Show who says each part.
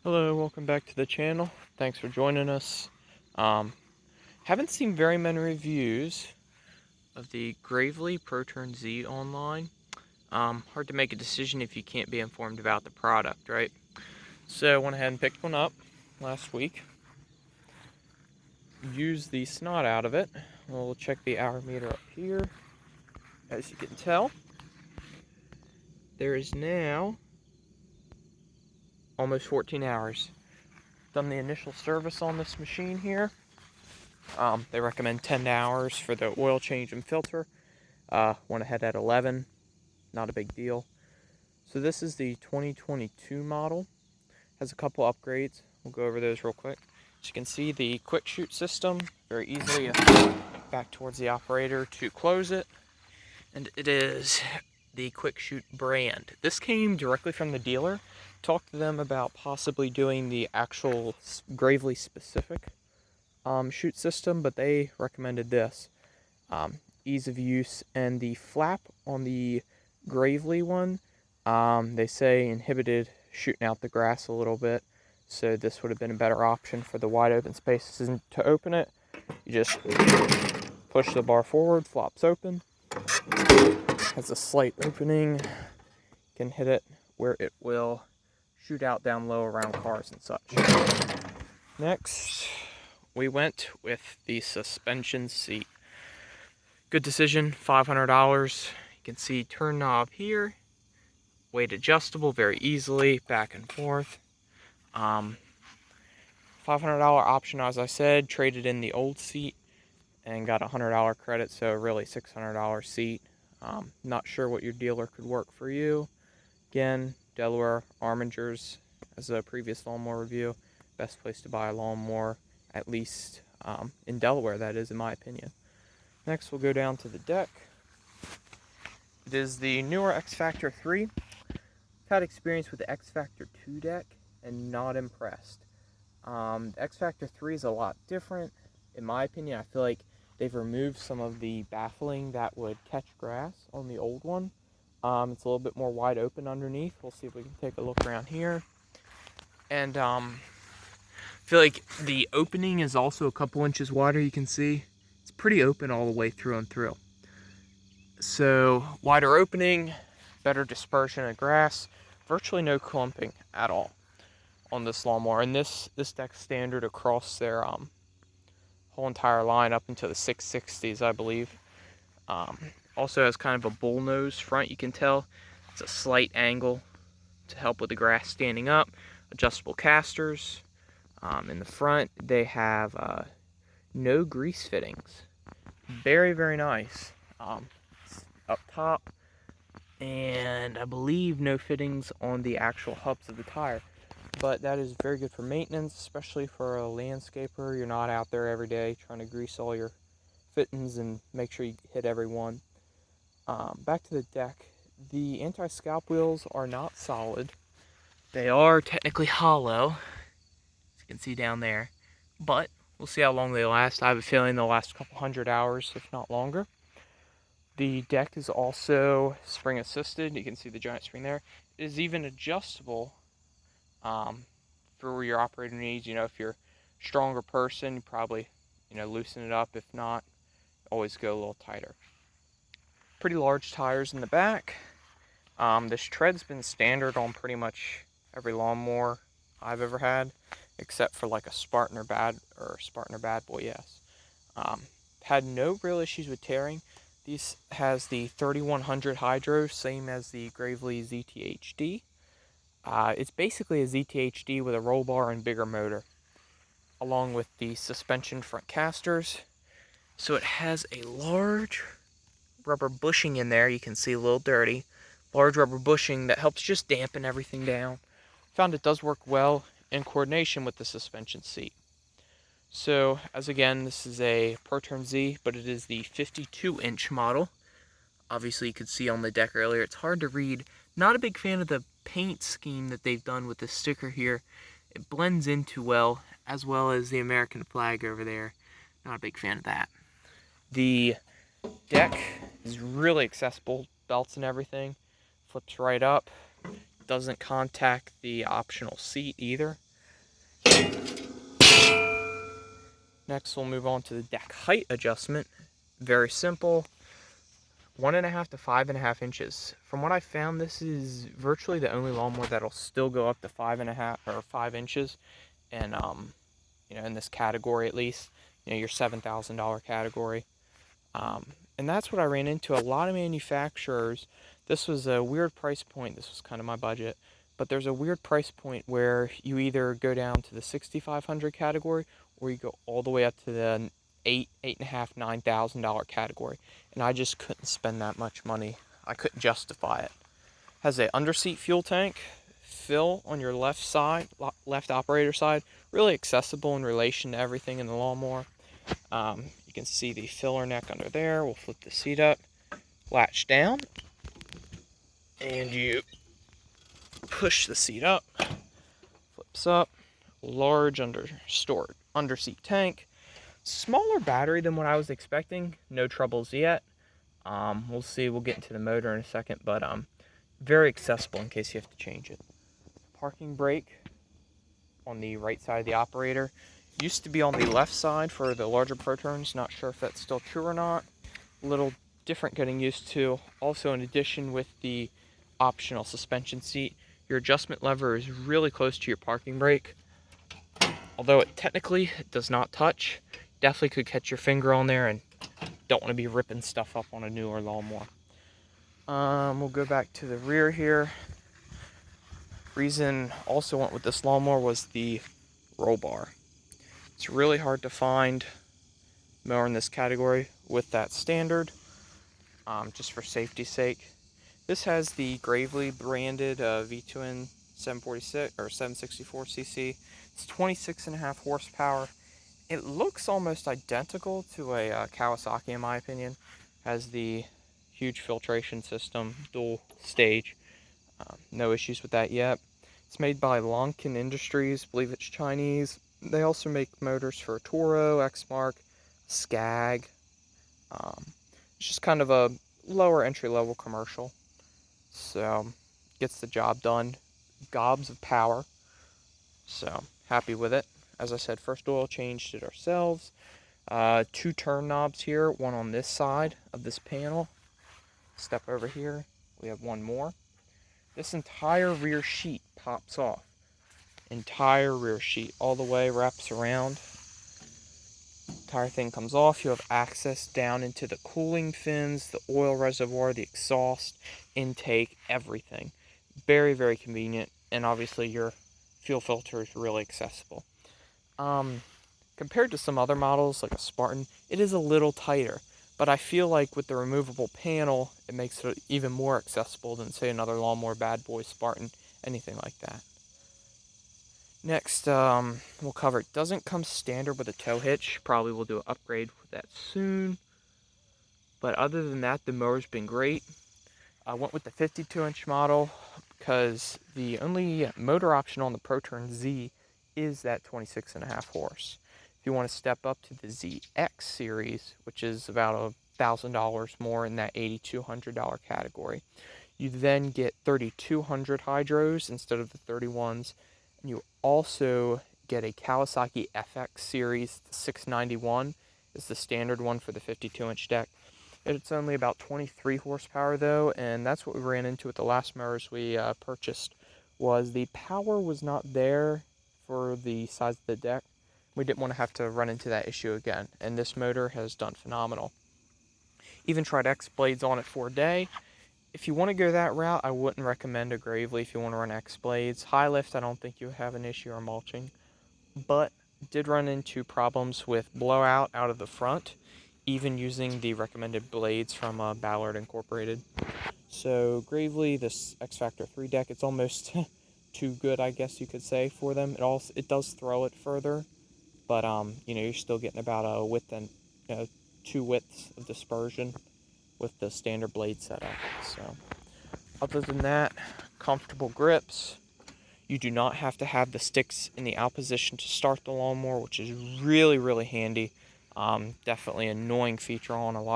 Speaker 1: Hello, welcome back to the channel. Thanks for joining us. Haven't seen very many reviews of the Gravely ProTurn Z online. Hard to make a decision if you can't be informed about the product, right? So I went ahead and picked one up last week. Used the snot out of it. We'll check the hour meter up here. As you can tell, there is now almost 14 hours. Done the initial service on this machine here. They recommend 10 hours for the oil change and filter. Went ahead at 11, not a big deal. So this is the 2022 model. Has a couple upgrades. We'll go over those real quick. As you can see, the quick shoot system, very easily back towards the operator to close it. And it is the quick shoot brand. This came directly from the dealer. Talked to them about possibly doing the actual Gravely specific shoot system, but they recommended this. Ease of use, and the flap on the Gravely one, they say inhibited shooting out the grass a little bit, so this would have been a better option for the wide open spaces. And to open it, you just push the bar forward, flops open, has a slight opening, you can hit it where it will shoot out down low around cars and such. Next, we went with the suspension seat. Good decision, $500. You can see turn knob here, weight adjustable very easily, back and forth. $500 option, as I said. Traded in the old seat and got a $100 credit, so really $600 seat. Not sure what your dealer could work for you. Again, Delaware Armingers, as a previous lawnmower review, best place to buy a lawnmower, at least in Delaware, that is, in my opinion. Next, we'll go down to the deck. It is the newer X Factor 3. I've had experience with the X Factor 2 deck and not impressed. The X Factor 3 is a lot different. In my opinion, I feel like they've removed some of the baffling that would catch grass on the old one. It's a little bit more wide open underneath. We'll see if we can take a look around here. And I feel like the opening is also a couple inches wider. You can see it's pretty open all the way through and through. So wider opening, better dispersion of grass, virtually no clumping at all on this lawnmower. And this deck's standard across their whole entire line up into the 660s, I believe. Also has kind of a bull nose front, you can tell. It's a slight angle to help with the grass standing up. Adjustable casters. In the front, they have no grease fittings. Very, very nice. Up top, and I believe no fittings on the actual hubs of the tire. But that is very good for maintenance, especially for a landscaper. You're not out there every day trying to grease all your fittings and make sure you hit every one. Back to the deck. The Anti-Scalc wheels are not solid. They are technically hollow, as you can see down there. But we'll see how long they last. I have a feeling they'll last a couple 100 hours, if not longer. The deck is also spring assisted. You can see the giant spring there. It is even adjustable for your operator needs. You know, if you're a stronger person, you probably, loosen it up. If not, always go a little tighter. Pretty large tires in the back. This tread's been standard on pretty much every lawnmower I've ever had, except for like a Spartan or Bad Boy, yes. Had no real issues with tearing. This has the 3100 hydro, same as the Gravely ZTHD. It's basically a ZTHD with a roll bar and bigger motor, along with the suspension front casters. So it has a large rubber bushing in there. You can see a little dirty. Large rubber bushing that helps just dampen everything down. Found it does work well in coordination with the suspension seat. So, as again, this is a ProTurn Z, but it is the 52-inch model. Obviously, you could see on the deck earlier, it's hard to read. Not a big fan of the paint scheme that they've done with this sticker here. It blends in too well as the American flag over there. Not a big fan of that. The deck is really accessible, belts and everything. Flips right up. Doesn't contact the optional seat either. Next, we'll move on to the deck height adjustment. Very simple. 1.5 to 5.5 inches. From what I found, this is virtually the only lawnmower that'll still go up to 5.5 or 5 inches, and in this category at least, your $7,000 category. And that's what I ran into. A lot of manufacturers, this was a weird price point. This was kind of my budget, but there's a weird price point where you either go down to the 6,500 category or you go all the way up to the $8,500, $9,000 category. And I just couldn't spend that much money. I couldn't justify it. Has a underseat fuel tank, fill on your left side, left operator side, really accessible in relation to everything in the lawnmower. You can see the filler neck under there. We'll flip the seat up, latch down, and you push the seat up, flips up. Large underseat tank, smaller battery than what I was expecting. No troubles yet. We'll see. We'll get into the motor in a second, but very accessible in case you have to change it. Parking brake on the right side of the operator. Used to be on the left side for the larger Pro Turns. Not sure if that's still true or not. A little different getting used to. Also, in addition with the optional suspension seat, your adjustment lever is really close to your parking brake. Although it technically does not touch, definitely could catch your finger on there and don't want to be ripping stuff up on a newer lawnmower. We'll go back to the rear here. Reason also went with this lawnmower was the roll bar. It's really hard to find mower in this category with that standard, just for safety's sake. This has the Gravely branded V2N 746 or 764cc. It's 26.5 horsepower. It looks almost identical to a Kawasaki in my opinion. Has the huge filtration system, dual stage. No issues with that yet. It's made by Lonkin Industries. I believe it's Chinese. They also make motors for Toro, Exmark, Skag. It's just kind of a lower entry-level commercial. So, gets the job done. Gobs of power. So, happy with it. As I said, first oil changed it ourselves. 2 turn knobs here, one on this side of this panel. Step over here, we have one more. This entire rear sheet pops off. Entire rear sheet, all the way, wraps around. Entire thing comes off. You have access down into the cooling fins, the oil reservoir, the exhaust, intake, everything. Very, very convenient, and obviously your fuel filter is really accessible. Compared to some other models like a Spartan, it is a little tighter, but I feel like with the removable panel, it makes it even more accessible than, say, another Lawnmower Bad Boy Spartan, anything like that. Next, we'll cover, it doesn't come standard with a tow hitch. Probably will do an upgrade with that soon. But other than that, the mower's been great. I went with the 52-inch model because the only motor option on the Pro Turn Z is that 26.5 horse. If you want to step up to the ZX series, which is about $1,000 more in that $8,200 category, you then get 3,200 hydros instead of the 31s. And you also get a Kawasaki FX series. The 691 is the standard one for the 52-inch deck. It's only about 23 horsepower though, and that's what we ran into with the last mowers we purchased, was the power was not there for the size of the deck. We didn't want to have to run into that issue again, and this motor has done phenomenal. Even tried X blades on it for a day. If you want to go that route, I wouldn't recommend a Gravely if you want to run X blades. High lift, I don't think you have an issue or mulching, but did run into problems with blowout out of the front, even using the recommended blades from Ballard Incorporated. So Gravely, this X Factor 3 deck, it's almost too good, I guess you could say, for them. It does throw it further, but you're still getting about a width and 2 widths of dispersion with the standard blade setup. So other than that, comfortable grips. You do not have to have the sticks in the out position to start the lawnmower, which is really, really handy. Definitely an annoying feature on a lot